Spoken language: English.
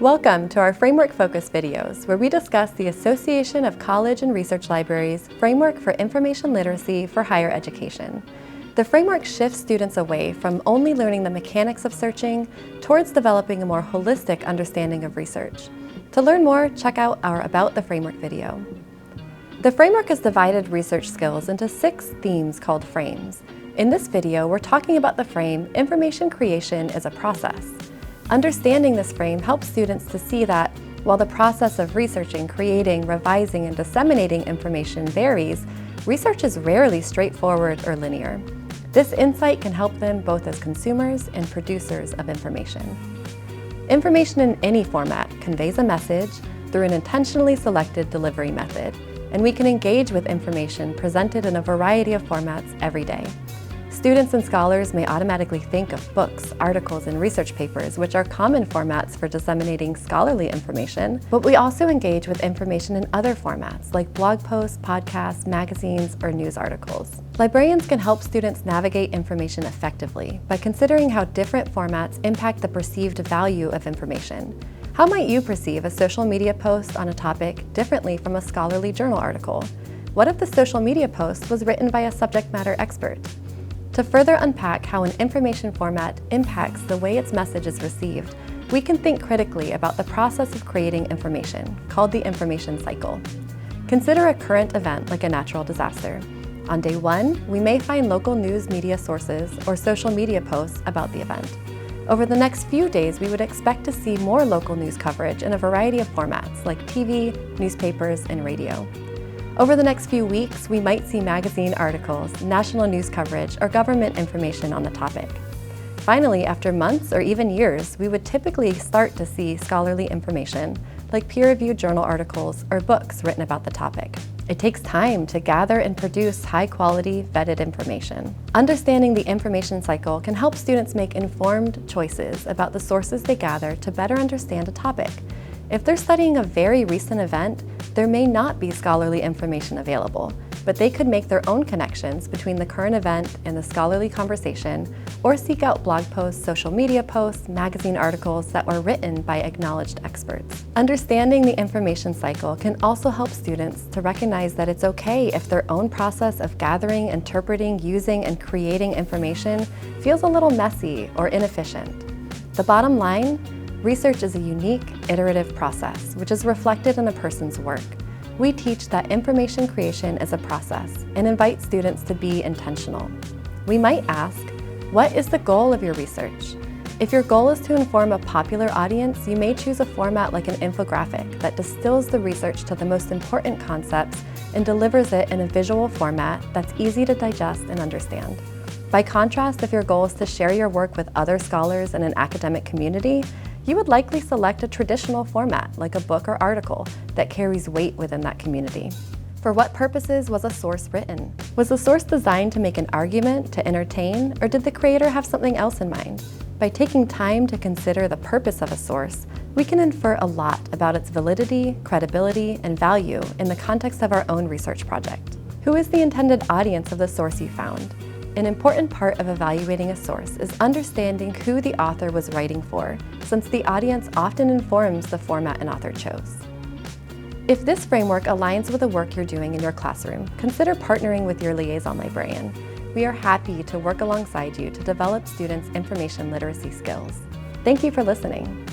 Welcome to our Framework Focus videos, where we discuss the Association of College and Research Libraries Framework for Information Literacy for Higher Education. The framework shifts students away from only learning the mechanics of searching towards developing a more holistic understanding of research. To learn more, check out our About the Framework video. The framework has divided research skills into 6 themes called frames. In this video, we're talking about the frame Information Creation is a Process. Understanding this frame helps students to see that while the process of researching, creating, revising, and disseminating information varies, research is rarely straightforward or linear. This insight can help them both as consumers and producers of information. Information in any format conveys a message through an intentionally selected delivery method, and we can engage with information presented in a variety of formats every day. Students and scholars may automatically think of books, articles, and research papers, which are common formats for disseminating scholarly information, but we also engage with information in other formats like blog posts, podcasts, magazines, or news articles. Librarians can help students navigate information effectively by considering how different formats impact the perceived value of information. How might you perceive a social media post on a topic differently from a scholarly journal article? What if the social media post was written by a subject matter expert? To further unpack how an information format impacts the way its message is received, we can think critically about the process of creating information, called the information cycle. Consider a current event like a natural disaster. On day 1, we may find local news media sources or social media posts about the event. Over the next few days, we would expect to see more local news coverage in a variety of formats like TV, newspapers, and radio. Over the next few weeks, we might see magazine articles, national news coverage, or government information on the topic. Finally, after months or even years, we would typically start to see scholarly information, like peer-reviewed journal articles or books written about the topic. It takes time to gather and produce high-quality, vetted information. Understanding the information cycle can help students make informed choices about the sources they gather to better understand a topic. If they're studying a very recent event, there may not be scholarly information available, but they could make their own connections between the current event and the scholarly conversation, or seek out blog posts, social media posts, magazine articles that were written by acknowledged experts. Understanding the information cycle can also help students to recognize that it's okay if their own process of gathering, interpreting, using, and creating information feels a little messy or inefficient. The bottom line: research is a unique, iterative process, which is reflected in a person's work. We teach that information creation is a process and invite students to be intentional. We might ask, what is the goal of your research? If your goal is to inform a popular audience, you may choose a format like an infographic that distills the research to the most important concepts and delivers it in a visual format that's easy to digest and understand. By contrast, if your goal is to share your work with other scholars in an academic community, you would likely select a traditional format like a book or article that carries weight within that community. For what purposes was a source written? Was the source designed to make an argument, to entertain, or did the creator have something else in mind? By taking time to consider the purpose of a source, we can infer a lot about its validity, credibility, and value in the context of our own research project. Who is the intended audience of the source you found? An important part of evaluating a source is understanding who the author was writing for, since the audience often informs the format an author chose. If this framework aligns with the work you're doing in your classroom, consider partnering with your liaison librarian. We are happy to work alongside you to develop students' information literacy skills. Thank you for listening.